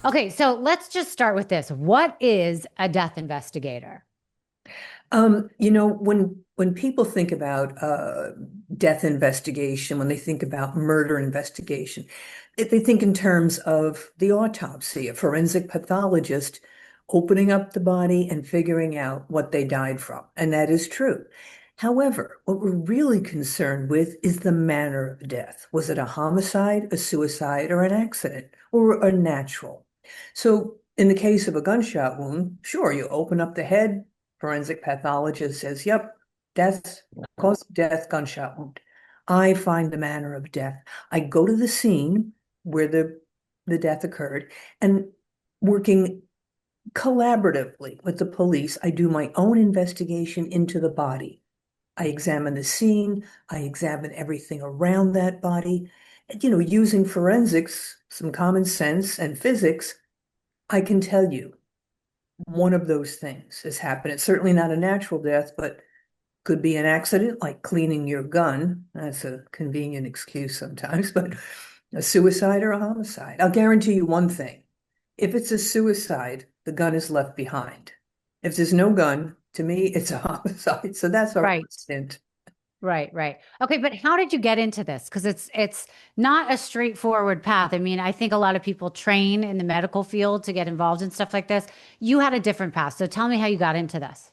Okay, so let's just start with this. What is a death investigator? When people think about death investigation, when they think about murder investigation, they think in terms of the autopsy, a forensic pathologist opening up the body and figuring out what they died from. And that is true. However, what we're really concerned with is the manner of death. Was it a homicide, a suicide, or an accident, or a natural? So, in the case of a gunshot wound, sure, you open up the head. Forensic pathologist says, yep, death, cause of death, gunshot wound. I find the manner of death. I go to the scene where the death occurred and working collaboratively with the police, I do my own investigation into the body. I examine the scene, I examine everything around that body. Using forensics, some common sense and physics, I can tell you one of those things has happened. It's certainly not a natural death, but could be an accident, like cleaning your gun. That's a convenient excuse sometimes, but a suicide or a homicide. I'll guarantee you one thing. If it's a suicide, the gun is left behind. If there's no gun, to me, it's a homicide. So that's our Right. first hint. Right, right. Okay, but how did you get into this? Because it's not a straightforward path. I mean, I think a lot of people train in the medical field to get involved in stuff like this. You had a different path. So tell me how you got into this.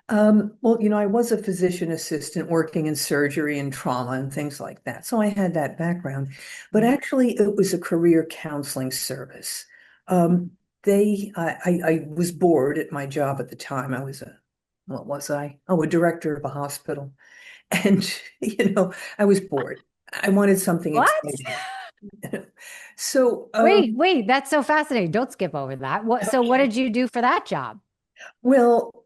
Well, I was a physician assistant working in surgery and trauma and things like that. So I had that background. But Mhm. actually, it was a career counseling service. I was bored at my job at the time. What was I? Oh, a director of a hospital. And, I was bored. I wanted something What? exciting. So, Wait, that's so fascinating. Don't skip over that. So what okay. did you do for that job? Well,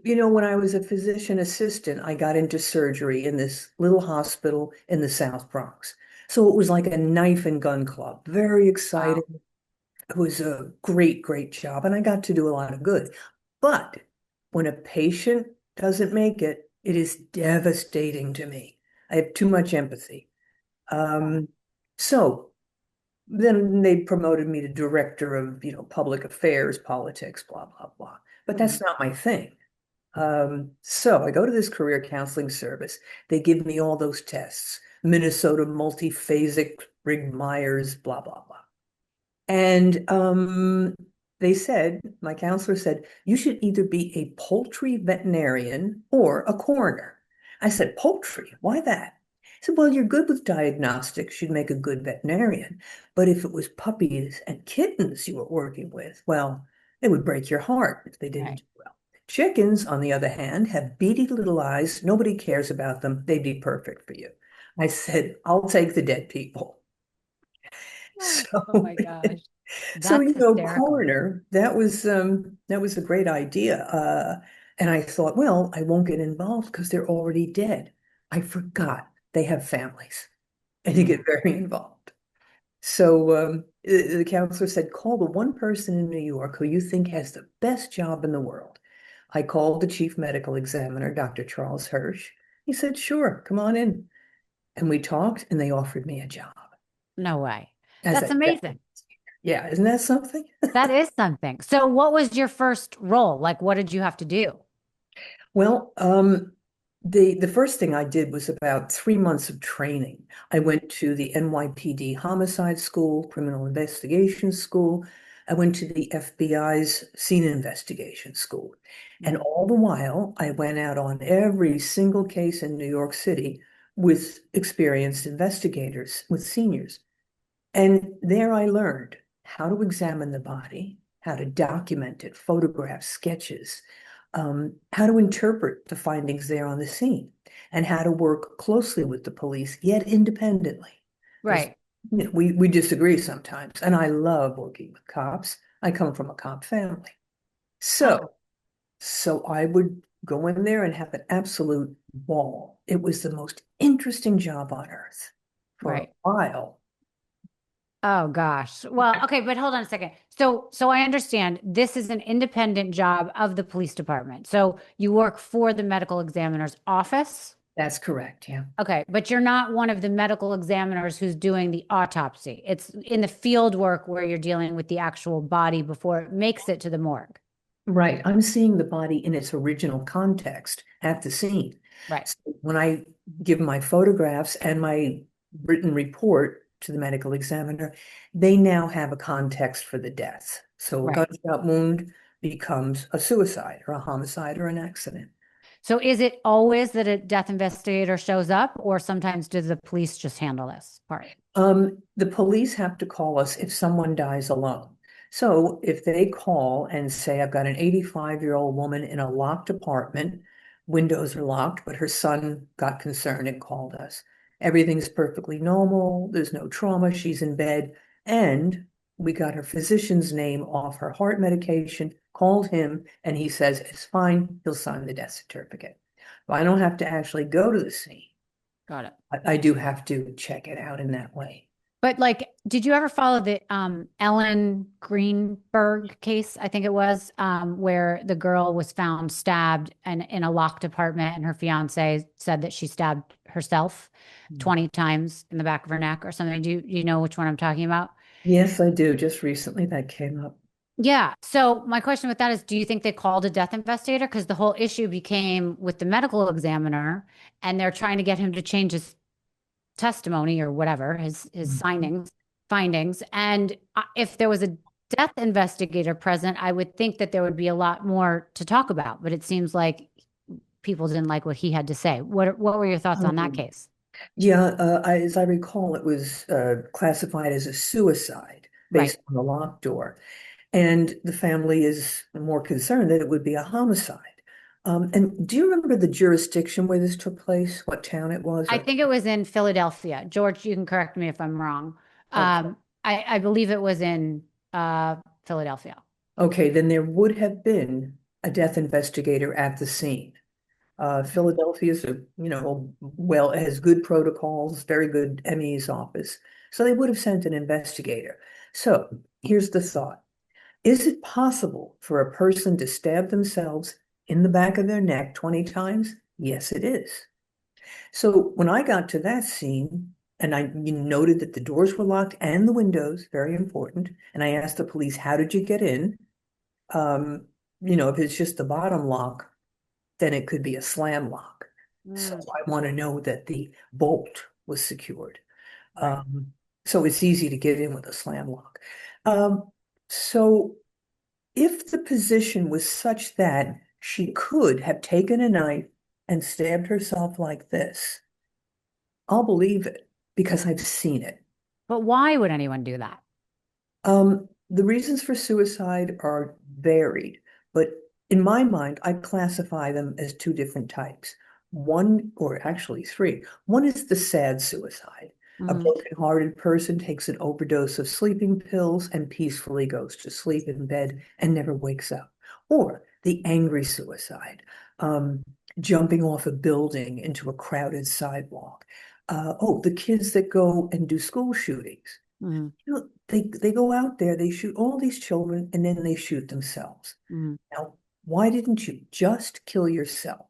when I was a physician assistant, I got into surgery in this little hospital in the South Bronx. So it was like a knife and gun club. Very Wow. exciting. It was a great, great job, and I got to do a lot of good. But when a patient doesn't make it, it is devastating to me. I have too much empathy. Wow. Um, so then they promoted me to director of, public affairs, politics, blah, blah, blah. But that's Mhm. not my thing. So I go to this career counseling service. They give me all those tests, Minnesota multiphasic, Rig Myers, blah, blah, blah. And my counselor said, you should either be a poultry veterinarian or a coroner. I said, poultry, why that? He said, well, you're good with diagnostics. You'd make a good veterinarian. But if it was puppies and kittens you were working with, well, it would break your heart if they didn't Right. do well. Chickens, on the other hand, have beady little eyes. Nobody cares about them. They'd be perfect for you. I said, I'll take the dead people. Oh So my gosh. So, That's hysterical. coroner, that was a great idea. And I thought, well, I won't get involved because they're already dead. I forgot they have families and you Yeah. get very involved. So the counselor said, call the one person in New York who you think has the best job in the world. I called the chief medical examiner, Dr. Charles Hirsch. He said, sure, come on in. And we talked and they offered me a job No way. as That's a death. amazing. Yeah, isn't that something? That is something. So what was your first role? Like, what did you have to do? Well, the first thing I did was about 3 months of training. I went to the NYPD Homicide School, Criminal Investigation School. I went to the FBI's Scene Investigation School. And Mhm. all the while, I went out on every single case in New York City with experienced investigators, with seniors. And there I learned how to examine the body, how to document it, photographs, sketches, how to interpret the findings there on the scene, and how to work closely with the police, yet independently. Because Right. we disagree sometimes, and I love working with cops. I come from a cop family. Oh, So, so I would go in there and have an absolute ball. It was the most interesting job on earth for a right. while. Oh gosh. Well, okay, but hold on a second. So I understand this is an independent job of the police department. So you work for the medical examiner's office? That's correct. Yeah. Okay, but you're not one of the medical examiners who's doing the autopsy. It's in the field work where you're dealing with the actual body before it makes it to the morgue. Right. I'm seeing the body in its original context at the scene. Right, So when I give my photographs and my written report to the medical examiner, they now have a context for the death. So a right. gunshot wound becomes a suicide or a homicide or an accident. So is it always that a death investigator shows up, or sometimes does the police just handle this part? The police have to call us if someone dies alone. So if they call and say, I've got an 85-year-old woman in a locked apartment, windows are locked, but her son got concerned and called us. Everything's perfectly normal. There's no trauma. She's in bed. And we got her physician's name off her heart medication, called him, and he says, it's fine. He'll sign the death certificate. But I don't have to actually go to the scene. Got it. I do have to check it out in that way. But like, did you ever follow the Ellen Greenberg case? I think it was where the girl was found stabbed and in a locked apartment, and her fiance said that she stabbed herself 20 times in the back of her neck or something. Do you know which one I'm talking about? Yes, I do. Just recently that came up. Yeah. So my question with that is, do you think they called a death investigator? Because the whole issue became with the medical examiner, and they're trying to get him to change his testimony or whatever, his Mhm. findings. And if there was a death investigator present, I would think that there would be a lot more to talk about. But it seems like people didn't like what he had to say. What were your thoughts on that Um, case? yeah, as I recall, it was classified as a suicide Right. based on the locked door. And the family is more concerned that it would be a homicide. And do you remember the jurisdiction where this took place? What town it was? I Or think it was in Philadelphia. George, you can correct me if I'm wrong. okay. I believe it was in Philadelphia. Okay, then there would have been a death investigator at the scene. Philadelphia's well, it has good protocols, very good ME's office. So they would have sent an investigator. So here's the thought. Is it possible for a person to stab themselves in the back of their neck 20 times? Yes, it is. So when I got to that scene, and I noted that the doors were locked and the windows, very important, and I asked the police, how did you get in? Um, if it's just the bottom lock, then it could be a slam lock. So Mm, I want to know that the bolt was secured. right. So it's easy to get in with a slam lock. Um, so if the position was such that she could have taken a knife and stabbed herself like this, I'll believe it because I've seen it. But why would anyone do that? The reasons for suicide are varied, but in my mind, I classify them as two different types. One, or actually three. One is the sad suicide. A Mhm. broken-hearted person takes an overdose of sleeping pills and peacefully goes to sleep in bed and never wakes up. Or the angry suicide, um, jumping off a building into a crowded sidewalk. The kids that go and do school shootings. Mhm. They go out there, they shoot all these children, and then they shoot themselves. Mhm. Now, why didn't you just kill yourself?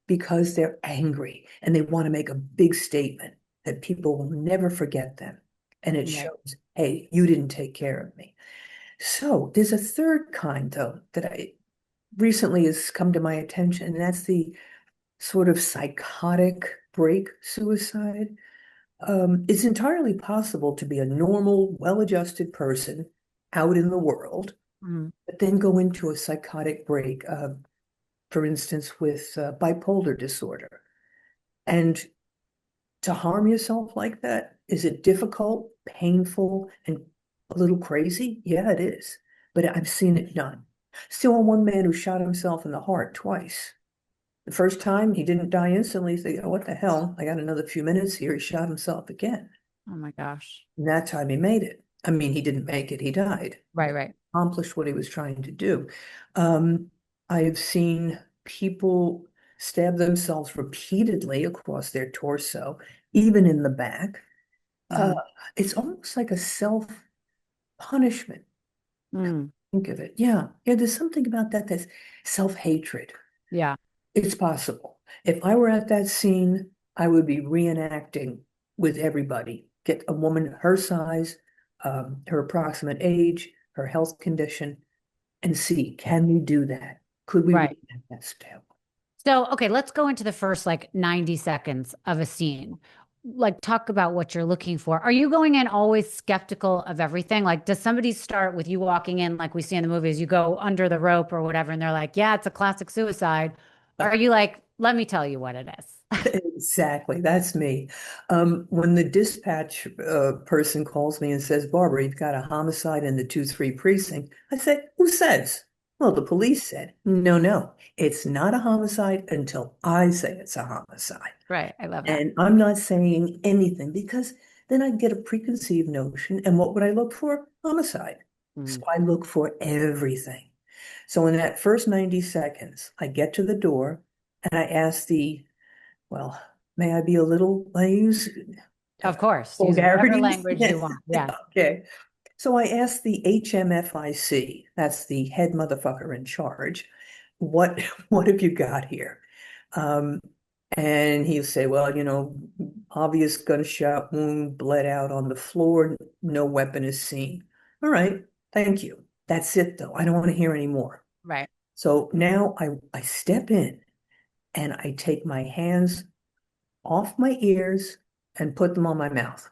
Because they're angry and they want to make a big statement that people will never forget them. And it Right. shows, hey, you didn't take care of me. So there's a third kind, though, that I recently has come to my attention, and that's the sort of psychotic break suicide. It's entirely possible to be a normal, well-adjusted person out in the world, Mhm. but then go into a psychotic break, for instance, with bipolar disorder. And to harm yourself like that, is it difficult, painful, and a little crazy? Yeah, it is. But I've seen it done. Still, one man who shot himself in the heart twice. The first time he didn't die instantly. He said, oh, what the hell? I got another few minutes here. He shot himself again. Oh my gosh. And that time he made it. I mean, he didn't make it, he died. Right, right. Accomplished what he was trying to do. Um, I have seen people stab themselves repeatedly across their torso, even in the back. Uh, Mhm. it's almost like a self-punishment. Mm. Think of it. Yeah. Yeah, there's something about that that's self-hatred. Yeah. It's possible. If I were at that scene, I would be reenacting with everybody. Get a woman her size, her approximate age, her health condition, and see, can we do that? Could we Right. reenact that step? So, okay, let's go into the first like 90 seconds of a scene. Like, talk about what you're looking for. Are you going in always skeptical of everything? Like, does somebody start with you walking in, like we see in the movies, you go under the rope or whatever, and they're like, yeah, it's a classic suicide? Or are you like, let me tell you what it is? Exactly, that's me. When the dispatch person calls me and says, Barbara, you've got a homicide in the 2-3 precinct, I say, who says? Well, the police said, no, no, it's not a homicide until I say it's a homicide. Right. I love that. And I'm not saying anything because then I'd get a preconceived notion. And what would I look for? Homicide. So Mm. I look for everything. So in that first 90 seconds, I get to the door and I ask well, may I be a little, I use Of course. Use whatever vulgarities? language you want. Yeah. Okay. So I asked the HMFIC, that's the head motherfucker in charge, what what have you got here? Um, and he'll say, well, obvious gunshot wound, bled out on the floor, no weapon is seen. All right, thank you. That's it though. I don't want to hear any more. Right. So now I step in and I take my hands off my ears and put them on my mouth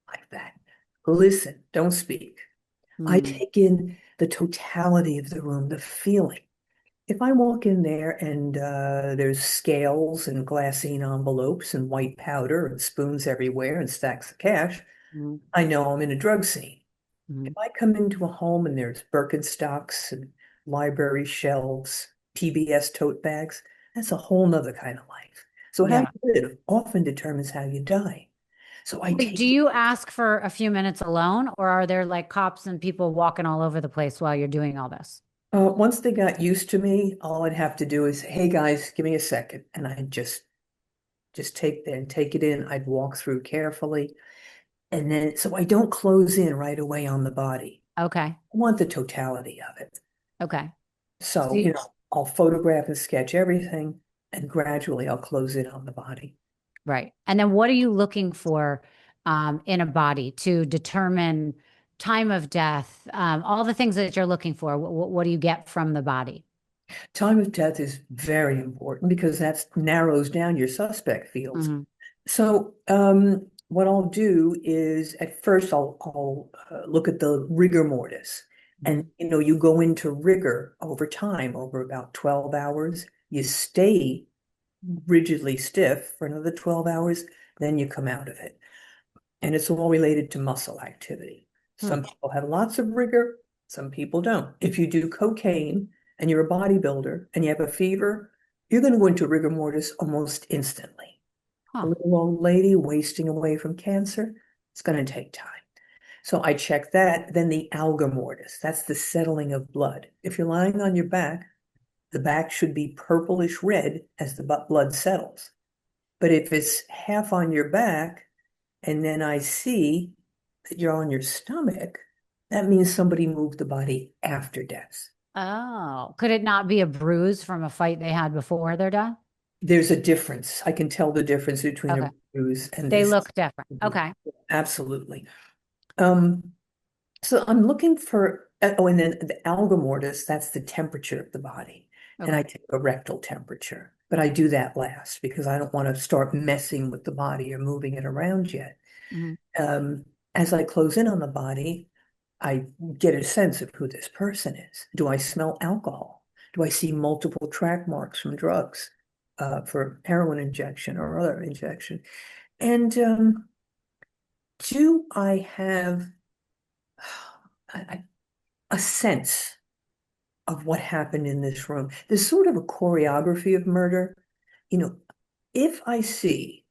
like that. Listen, don't speak. I Mm. take in the totality of the room, the feeling. If I walk in there and there's scales and glassine envelopes and white powder and spoons everywhere and stacks of cash, Mm. I know I'm in a drug scene. If Mm. I come into a home and there's Birkenstocks and library shelves, PBS tote bags, that's a whole nother kind of life. So how Yeah. you live often determines how you die. So I Wait, do take you ask for a few minutes alone, or are there like cops and people walking all over the place while you're doing all this? once they got used to me, all I'd have to do is, hey guys, give me a second, and I'd just take it in. I'd walk through carefully, and then so I don't close in right away on the body. Okay. I want the totality of it. Okay. So So, I'll photograph and sketch everything, and gradually I'll close in on the body. right. And then what are you looking for in a body to determine time of death, all the things that you're looking for? What do you get from the body? Time of death is very important because that narrows down your suspect fields. Hmm. So, what I'll do is at first I'll look at the rigor mortis, and you go into rigor over time, over about 12 hours. You stay rigidly stiff for another 12 hours, then you come out of it. And it's all related to muscle activity. Hmm. Some people have lots of rigor, some people don't. If you do cocaine and you're a bodybuilder and you have a fever, you're going to go into rigor mortis almost instantly. A Huh. little old lady wasting away from cancer, it's going to take time. So I check that. Then the alga mortis, that's the settling of blood. If you're lying on your back, the back should be purplish red as the blood settles. But if it's half on your back, and then I see that you're on your stomach, that means somebody moved the body after death. Oh, could it not be a bruise from a fight they had before their death? There's a difference. I can tell the difference between a Okay. bruise and They this. look different. Okay. Absolutely. Um, so I'm looking for, oh, and then the alga mortis, that's the temperature of the body. And I Okay. take a rectal temperature, but I do that last because I don't want to start messing with the body or moving it around yet. Hmm. Um, as I close in on the body, I get a sense of who this person is. Do I smell alcohol? Do I see multiple track marks from drugs for heroin injection or other injection? And do I have a, a sense of what happened in this room? There's sort of a choreography of murder. You know, if I see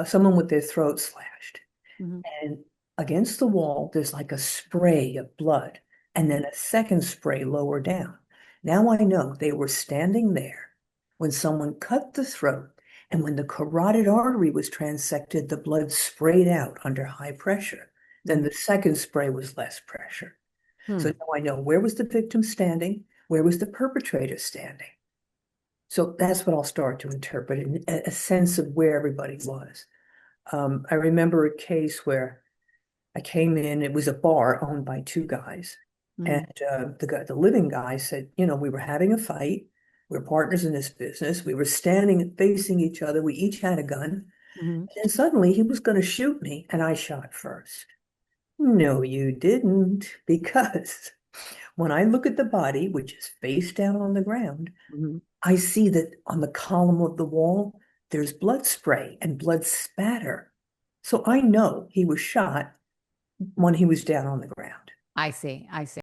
someone with their throat slashed, Hmm. and against the wall, there's like a spray of blood, and then a second spray lower down. Now I know they were standing there when someone cut the throat, and when the carotid artery was transected, the blood sprayed out under high pressure. Then Hmm. the second spray was less pressure. So Hmm. now I know where was the victim standing, where was the perpetrator standing. So that's what I'll start to interpret, a sense of where everybody was. I remember a case where I came in, it was a bar owned by two guys. And Mhm. the living guy said, we were having a fight. We're partners in this business. We were standing facing each other. We each had a gun. Mhm. And suddenly he was going to shoot me, and I shot first. No, you didn't, because when I look at the body, which is face down on the ground, Mhm. I see that on the column of the wall, there's blood spray and blood spatter. So I know he was shot when he was down on the ground. I see. I see.